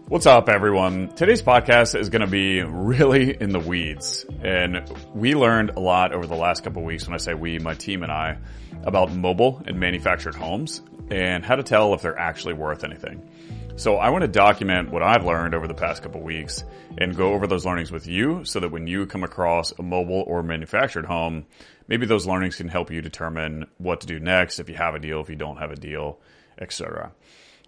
What's up, everyone? Today's podcast is going to be really in the weeds. And we learned a lot over the last couple of weeks. When I say we, my team and I, about mobile and manufactured homes and how to tell if they're actually worth anything. So I want to document what I've learned over the past couple of weeks and go over those learnings with you so that when you come across a mobile or manufactured home, maybe those learnings can help you determine what to do next, if you have a deal, if you don't have a deal, etc.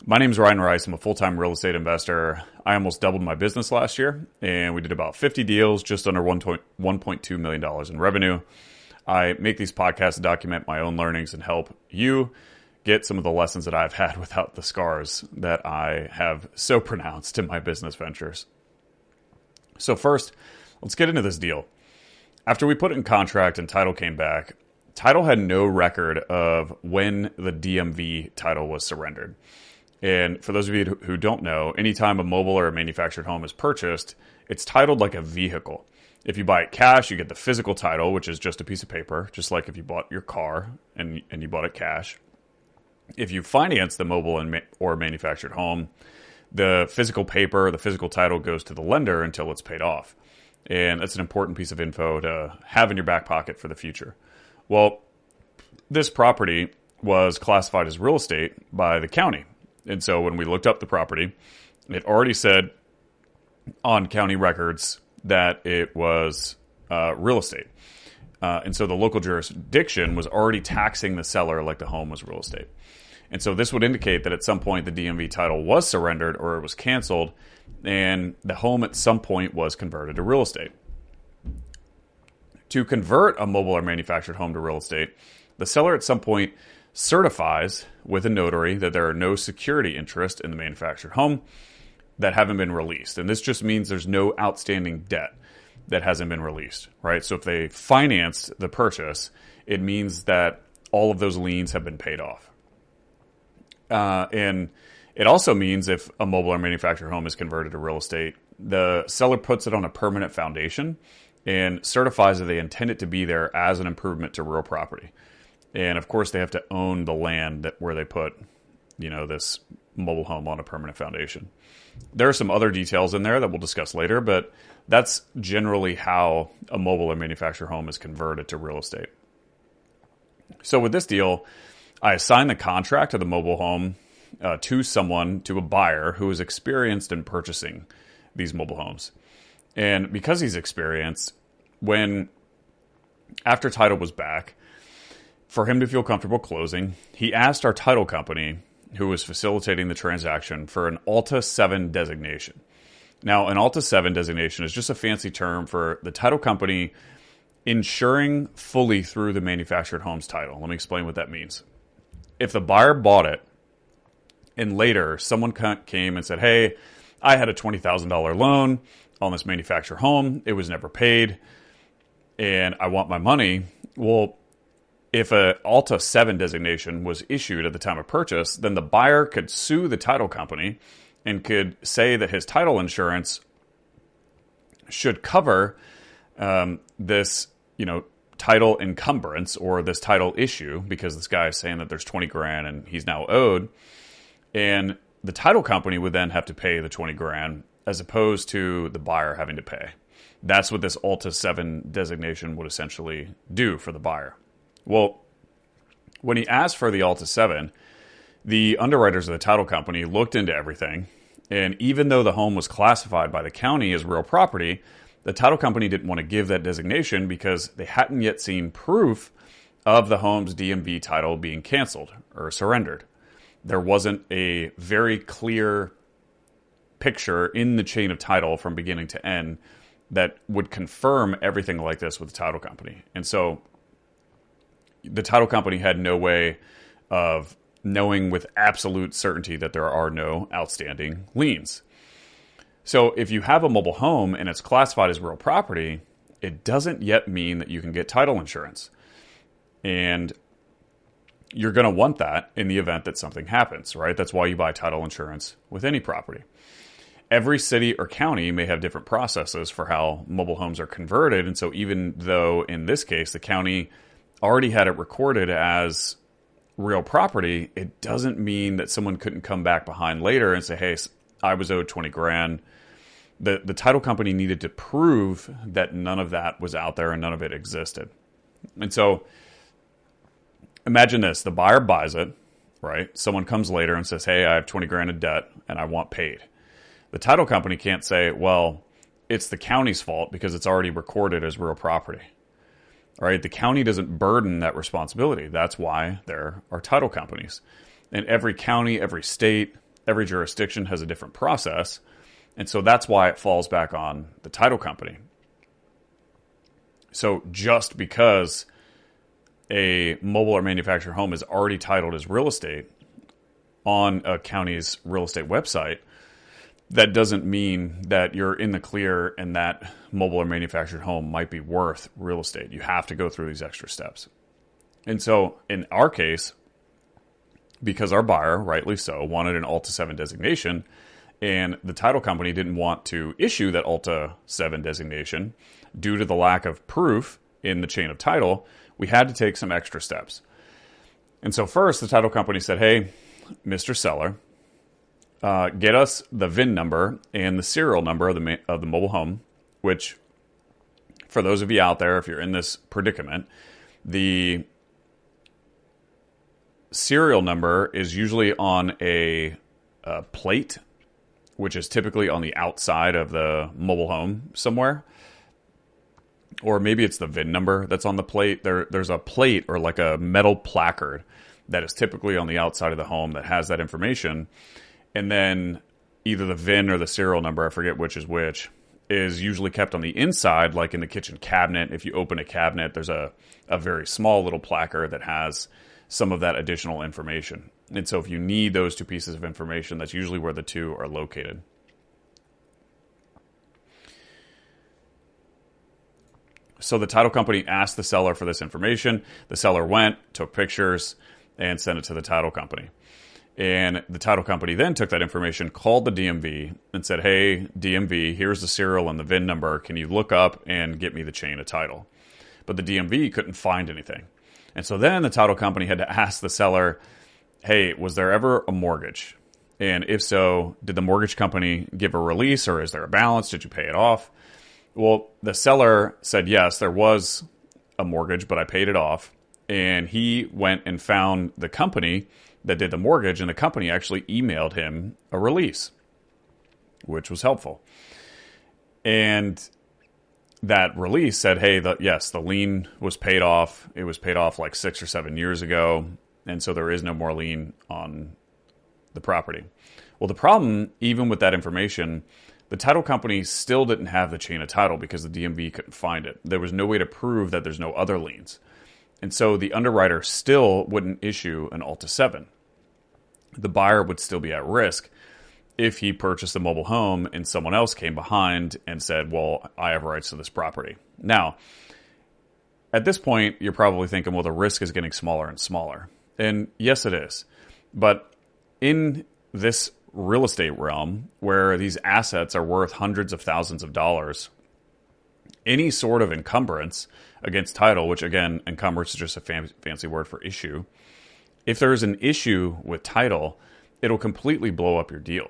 My name is Ryan Rice. I'm a full-time real estate investor. I almost doubled my business last year, and we did about 50 deals, just under $1.2 million in revenue. I make these podcasts to document my own learnings and help you get some of the lessons that I've had without the scars that I have so pronounced in my business ventures. So first, let's get into this deal. After we put it in contract and title came back, title had no record of when the DMV title was surrendered. And for those of you who don't know, anytime a mobile or a manufactured home is purchased, it's titled like a vehicle. If you buy it cash, you get the physical title, which is just a piece of paper, just like if you bought your car and you bought it cash. If you finance the mobile or manufactured home, the physical paper, the physical title goes to the lender until it's paid off. And that's an important piece of info to have in your back pocket for the future. Well, this property was classified as real estate by the county. And so when we looked up the property, it already said on county records that it was real estate. And so the local jurisdiction was already taxing the seller like the home was real estate. And so this would indicate that at some point the DMV title was surrendered or it was canceled, and the home at some point was converted to real estate. To convert a mobile or manufactured home to real estate, the seller at some point certifies with a notary that there are no security interest in the manufactured home that haven't been released. And this just means there's no outstanding debt that hasn't been released, right? So if they financed the purchase, it means that all of those liens have been paid off. And it also means if a mobile or manufactured home is converted to real estate, the seller puts it on a permanent foundation and certifies that they intend it to be there as an improvement to real property. And of course, they have to own the land where they put, this mobile home on a permanent foundation. There are some other details in there that we'll discuss later, but that's generally how a mobile or manufactured home is converted to real estate. So with this deal, I assigned the contract of the mobile home to a buyer who is experienced in purchasing these mobile homes. And because he's experienced, after title was back, for him to feel comfortable closing, he asked our title company, who was facilitating the transaction, for an Alta 7 designation. Now, an Alta 7 designation is just a fancy term for the title company insuring fully through the manufactured home's title. Let me explain what that means. If the buyer bought it, and later someone came and said, hey, I had a $20,000 loan on this manufactured home, it was never paid, and I want my money, well, if an Alta 7 designation was issued at the time of purchase, then the buyer could sue the title company and could say that his title insurance should cover this, title encumbrance or this title issue, because this guy is saying that there's 20 grand and he's now owed. And the title company would then have to pay the 20 grand as opposed to the buyer having to pay. That's what this Alta 7 designation would essentially do for the buyer. Well, when he asked for the Alta 7, the underwriters of the title company looked into everything, and even though the home was classified by the county as real property, the title company didn't want to give that designation because they hadn't yet seen proof of the home's DMV title being canceled or surrendered. There wasn't a very clear picture in the chain of title from beginning to end that would confirm everything like this with the title company. And so the title company had no way of knowing with absolute certainty that there are no outstanding liens. So if you have a mobile home and it's classified as real property, it doesn't yet mean that you can get title insurance. And you're going to want that in the event that something happens, right? That's why you buy title insurance with any property. Every city or county may have different processes for how mobile homes are converted. And so even though in this case, the county already had it recorded as real property, it doesn't mean that someone couldn't come back behind later and say, hey, I was owed 20 grand. The title company needed to prove that none of that was out there and none of it existed. And so imagine this, the buyer buys it, right? Someone comes later and says, hey, I have 20 grand in debt and I want paid. The title company can't say, well, it's the county's fault because it's already recorded as real property. All right, the county doesn't burden that responsibility. That's why there are title companies. And every county, every state, every jurisdiction has a different process. And so that's why it falls back on the title company. So just because a mobile or manufactured home is already titled as real estate on a county's real estate website, that doesn't mean that you're in the clear and that mobile or manufactured home might be worth real estate. You have to go through these extra steps. And so in our case, because our buyer, rightly so, wanted an Alta 7 designation, and the title company didn't want to issue that Alta 7 designation due to the lack of proof in the chain of title, we had to take some extra steps. And so first, the title company said, hey, Mr. Seller, get us the VIN number and the serial number of the mobile home, which, for those of you out there, if you're in this predicament, the serial number is usually on a plate, which is typically on the outside of the mobile home somewhere. Or maybe it's the VIN number that's on the plate. There's a plate or like a metal placard that is typically on the outside of the home that has that information. And then either the VIN or the serial number, I forget which is which, is usually kept on the inside, like in the kitchen cabinet. If you open a cabinet, there's a very small little placard that has some of that additional information. And so if you need those two pieces of information, that's usually where the two are located. So the title company asked the seller for this information. The seller went, took pictures, and sent it to the title company. And the title company then took that information, called the DMV, and said, hey, DMV, here's the serial and the VIN number. Can you look up and get me the chain of title? But the DMV couldn't find anything. And so then the title company had to ask the seller, hey, was there ever a mortgage? And if so, did the mortgage company give a release, or is there a balance? Did you pay it off? Well, the seller said, yes, there was a mortgage, but I paid it off. And he went and found the company that did the mortgage, and the company actually emailed him a release, which was helpful. And that release said, hey, yes, the lien was paid off. It was paid off like 6 or 7 years ago, and so there is no more lien on the property. Well, the problem, even with that information, the title company still didn't have the chain of title because the DMV couldn't find it. There was no way to prove that there's no other liens. And so the underwriter still wouldn't issue an Alta 7. The buyer would still be at risk if he purchased a mobile home and someone else came behind and said, well, I have rights to this property. Now, at this point, you're probably thinking, well, the risk is getting smaller and smaller. And yes, it is. But in this real estate realm, where these assets are worth hundreds of thousands of dollars, any sort of encumbrance against title, which again, encumbrance is just a fancy word for issue. If there is an issue with title, it'll completely blow up your deal.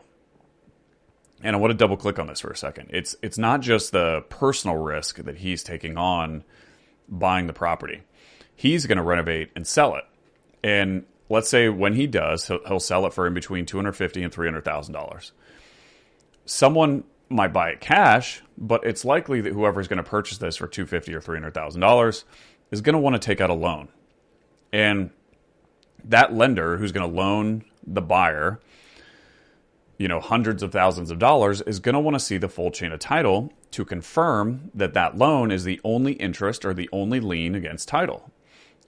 And I want to double click on this for a second. It's not just the personal risk that he's taking on buying the property. He's going to renovate and sell it. And let's say when he does, he'll sell it for in between $250,000 and $300,000. Someone might buy it cash, but it's likely that whoever's going to purchase this for $250,000 or $300,000 is going to want to take out a loan. And that lender who's going to loan the buyer, hundreds of thousands of dollars, is going to want to see the full chain of title to confirm that that loan is the only interest or the only lien against title.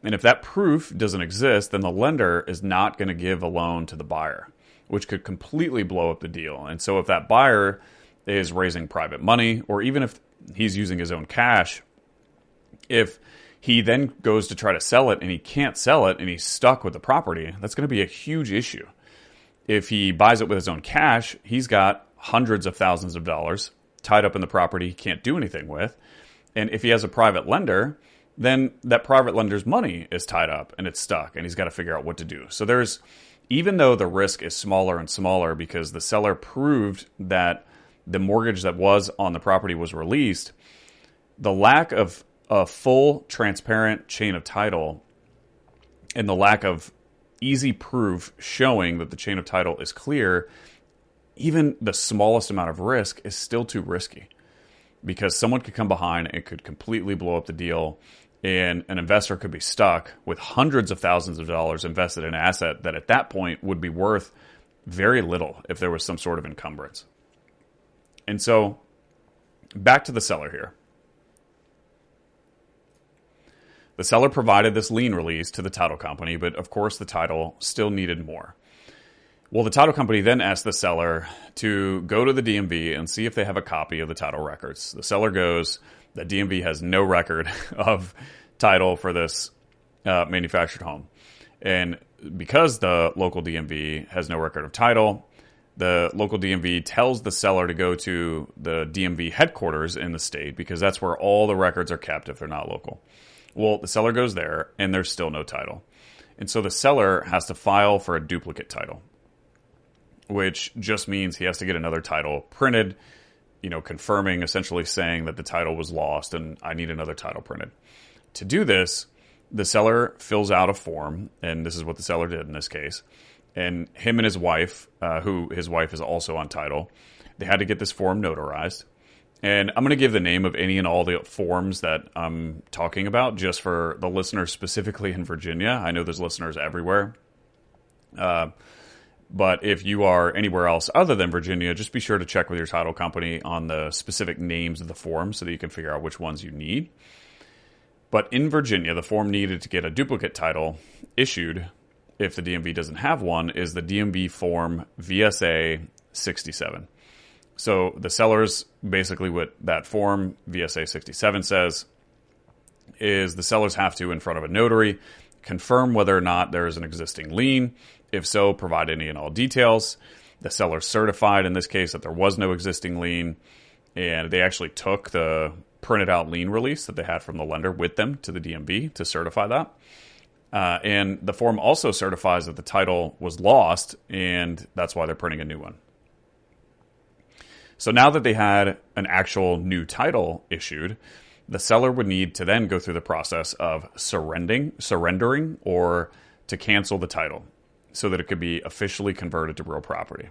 And if that proof doesn't exist, then the lender is not going to give a loan to the buyer, which could completely blow up the deal. And so if that buyer is raising private money, or even if he's using his own cash, if he then goes to try to sell it and he can't sell it and he's stuck with the property, that's going to be a huge issue. If he buys it with his own cash, he's got hundreds of thousands of dollars tied up in the property he can't do anything with. And if he has a private lender, then that private lender's money is tied up and it's stuck and he's got to figure out what to do. So there's even though the risk is smaller and smaller because the seller proved that the mortgage that was on the property was released, the lack of a full, transparent chain of title and the lack of easy proof showing that the chain of title is clear, even the smallest amount of risk is still too risky because someone could come behind and could completely blow up the deal, and an investor could be stuck with hundreds of thousands of dollars invested in an asset that at that point would be worth very little if there was some sort of encumbrance. And so back to the seller here. The seller provided this lien release to the title company, but of course the title still needed more. Well, the title company then asked the seller to go to the DMV and see if they have a copy of the title records. The seller goes, the DMV has no record of title for this manufactured home. And because the local DMV has no record of title, the local DMV tells the seller to go to the DMV headquarters in the state because that's where all the records are kept if they're not local. Well, the seller goes there and there's still no title. And so the seller has to file for a duplicate title, which just means he has to get another title printed, confirming, essentially saying that the title was lost and I need another title printed. To do this, the seller fills out a form, and this is what the seller did in this case. And him and his wife, who his wife is also on title, they had to get this form notarized. And I'm going to give the name of any and all the forms that I'm talking about just for the listeners specifically in Virginia. I know there's listeners everywhere. But if you are anywhere else other than Virginia, just be sure to check with your title company on the specific names of the forms so that you can figure out which ones you need. But in Virginia, the form needed to get a duplicate title issued, if the DMV doesn't have one, is the DMV form VSA 67. So the sellers, basically what that form VSA 67 says is the sellers have to, in front of a notary, confirm whether or not there is an existing lien. If so, provide any and all details. The seller certified in this case that there was no existing lien, and they actually took the printed out lien release that they had from the lender with them to the DMV to certify that. And the form also certifies that the title was lost, and that's why they're printing a new one. So now that they had an actual new title issued, the seller would need to then go through the process of surrendering or to cancel the title so that it could be officially converted to real property.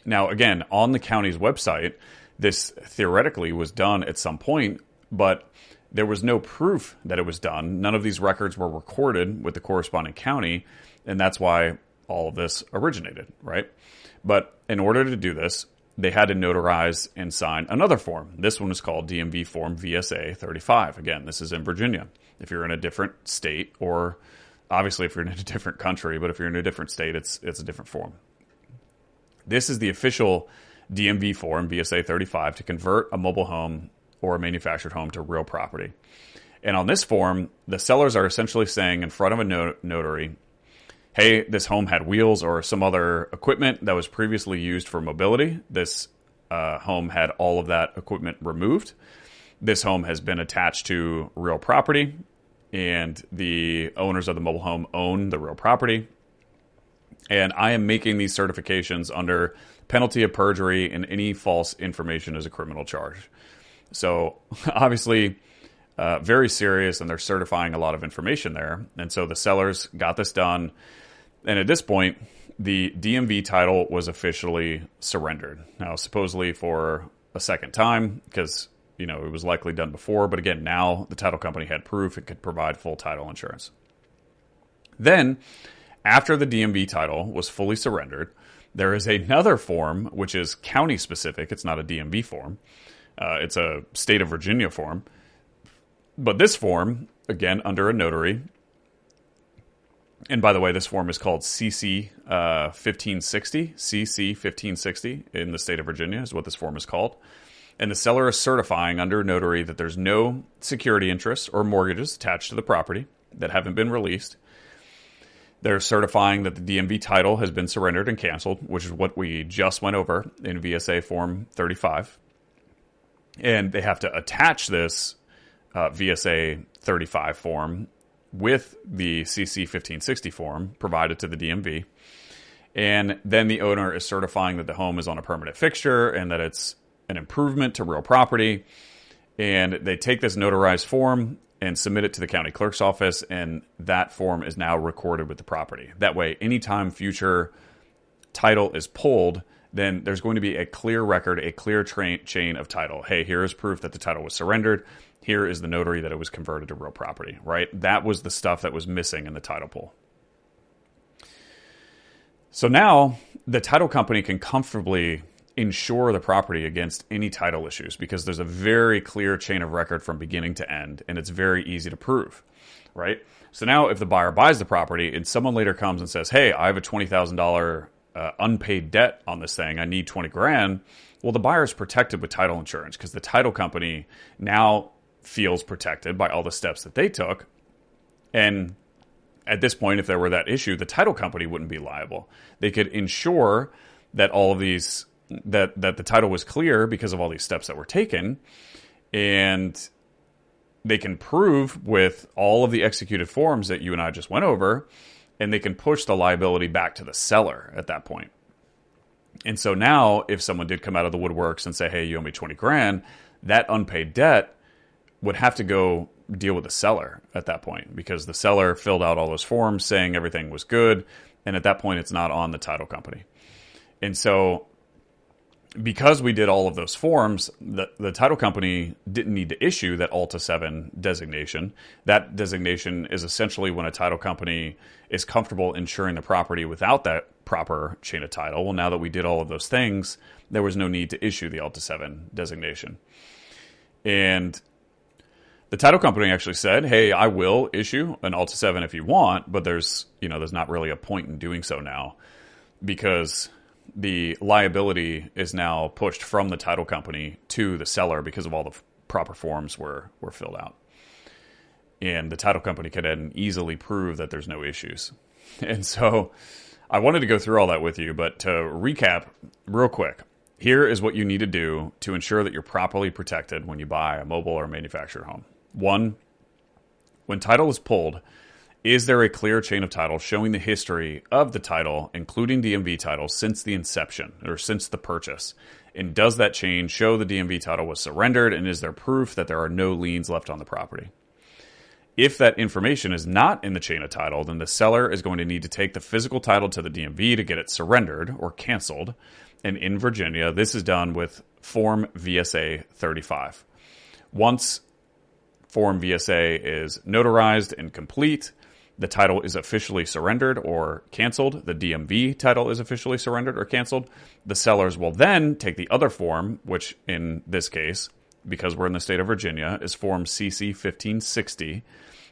Now, again, on the county's website, this theoretically was done at some point, but there was no proof that it was done. None of these records were recorded with the corresponding county, and that's why all of this originated, right? But in order to do this, they had to notarize and sign another form. This one is called DMV Form VSA 35. Again, this is in Virginia. If you're in a different state, or obviously if you're in a different country, but if you're in a different state, it's a different form. This is the official DMV form VSA 35 to convert a mobile home or a manufactured home to real property. And on this form, the sellers are essentially saying in front of a notary, hey, this home had wheels or some other equipment that was previously used for mobility. This home had all of that equipment removed. This home has been attached to real property, and the owners of the mobile home own the real property. And I am making these certifications under penalty of perjury, and any false information is a criminal charge. So obviously, very serious, and they're certifying a lot of information there. And so the sellers got this done. And at this point, the DMV title was officially surrendered. Now, supposedly for a second time, because it was likely done before. But again, now the title company had proof it could provide full title insurance. Then, after the DMV title was fully surrendered, there is another form, which is county specific. It's not a DMV form. It's a state of Virginia form. But this form, again, under a notary. And by the way, this form is called CC 1560. CC 1560 in the state of Virginia is what this form is called. And the seller is certifying under a notary that there's no security interests or mortgages attached to the property that haven't been released. They're certifying that the DMV title has been surrendered and canceled, which is what we just went over in VSA Form 35. And they have to attach this VSA 35 form with the CC 1560 form provided to the DMV. And then the owner is certifying that the home is on a permanent fixture and that it's an improvement to real property. And they take this notarized form and submit it to the county clerk's office, and that form is now recorded with the property. That way, anytime future title is pulled, then there's going to be a clear record, a clear chain of title. Hey, here is proof that the title was surrendered. Here is the notary that it was converted to real property, right? That was the stuff that was missing in the title pull. So now the title company can comfortably insure the property against any title issues because there's a very clear chain of record from beginning to end, and it's very easy to prove, right? So now if the buyer buys the property and someone later comes and says, hey, I have a $20,000 unpaid debt on this thing, I need 20 grand. Well, the buyer is protected with title insurance because the title company now feels protected by all the steps that they took. And at this point, if there were that issue, the title company wouldn't be liable. They could ensure that all of these, that the title was clear because of all these steps that were taken. And they can prove with all of the executed forms that you and I just went over, and they can push the liability back to the seller at that point. And so now if someone did come out of the woodworks and say, hey, you owe me 20 grand, that unpaid debt would have to go deal with the seller at that point because the seller filled out all those forms saying everything was good. And at that point, it's not on the title company. And so because we did all of those forms, the title company didn't need to issue that Alta 7 designation. That designation is essentially when a title company is comfortable insuring the property without that proper chain of title. Well, now that we did all of those things, there was no need to issue the Alta 7 designation. And the title company actually said, hey, I will issue an Alta 7 if you want, but there's not really a point in doing so now because the liability is now pushed from the title company to the seller because of all the proper forms were filled out. And the title company could then easily prove that there's no issues. And so I wanted to go through all that with you, but to recap real quick, here is what you need to do to ensure that you're properly protected when you buy a mobile or manufactured home. 1, when title is pulled, is there a clear chain of title showing the history of the title, including DMV title, since the inception or since the purchase? And does that chain show the DMV title was surrendered? And is there proof that there are no liens left on the property? If that information is not in the chain of title, then the seller is going to need to take the physical title to the DMV to get it surrendered or canceled. And in Virginia, this is done with Form VSA 35. Once Form VSA is notarized and complete, the title is officially surrendered or canceled. The DMV title is officially surrendered or canceled. The sellers will then take the other form, which in this case, because we're in the state of Virginia, is Form CC 1560.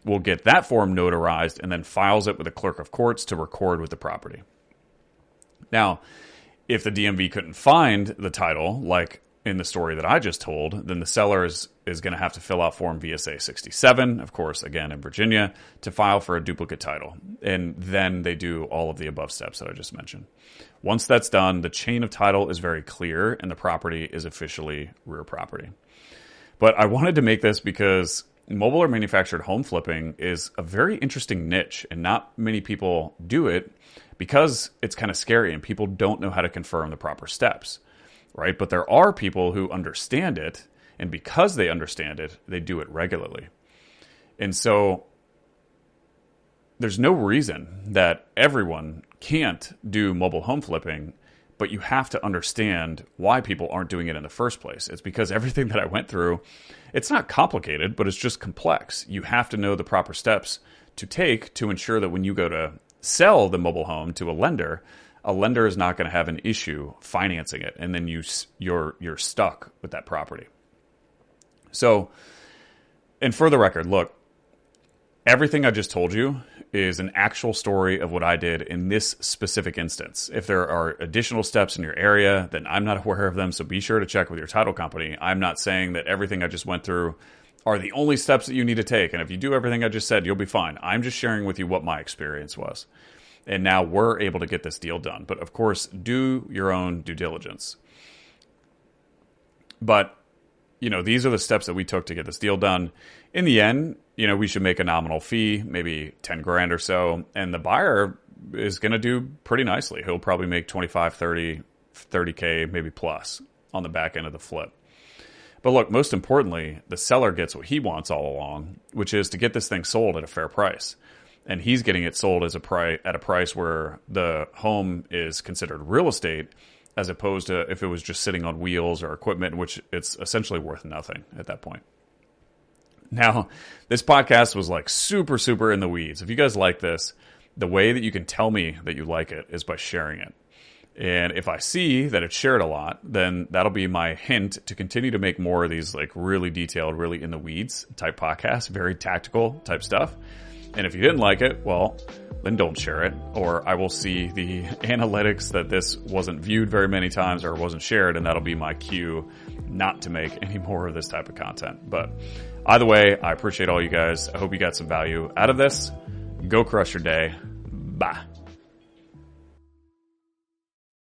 Will get that form notarized and then files it with the clerk of courts to record with the property. Now, if the DMV couldn't find the title, like in the story that I just told, then the seller is going to have to fill out Form VSA 67, of course, again in Virginia, to file for a duplicate title. And then they do all of the above steps that I just mentioned. Once that's done, the chain of title is very clear and the property is officially real property. But I wanted to make this because mobile or manufactured home flipping is a very interesting niche and not many people do it because it's kind of scary and people don't know how to confirm the proper steps. Right? But there are people who understand it, and because they understand it, they do it regularly. And so there's no reason that everyone can't do mobile home flipping, but you have to understand why people aren't doing it in the first place. It's because everything that I went through, it's not complicated, but it's just complex. You have to know the proper steps to take to ensure that when you go to sell the mobile home to a lender is not going to have an issue financing it, and then you're stuck with that property. So, and for the record, look, everything I just told you is an actual story of what I did in this specific instance. If there are additional steps in your area, then I'm not aware of them, so be sure to check with your title company. I'm not saying that everything I just went through are the only steps that you need to take, and if you do everything I just said, you'll be fine. I'm just sharing with you what my experience was. And now we're able to get this deal done. But of course, do your own due diligence. But, these are the steps that we took to get this deal done. In the end, we should make a nominal fee, maybe 10 grand or so. And the buyer is going to do pretty nicely. He'll probably make 25, 30K, maybe plus on the back end of the flip. But look, most importantly, the seller gets what he wants all along, which is to get this thing sold at a fair price. And he's getting it sold at a price where the home is considered real estate, as opposed to if it was just sitting on wheels or equipment, which it's essentially worth nothing at that point. Now, this podcast was like super, super in the weeds. If you guys like this, the way that you can tell me that you like it is by sharing it. And if I see that it's shared a lot, then that'll be my hint to continue to make more of these like really detailed, really in the weeds type podcasts, very tactical type stuff. And if you didn't like it, well, then don't share it, or I will see the analytics that this wasn't viewed very many times or wasn't shared, and that'll be my cue not to make any more of this type of content. But either way, I appreciate all you guys. I hope you got some value out of this. Go crush your day. Bye.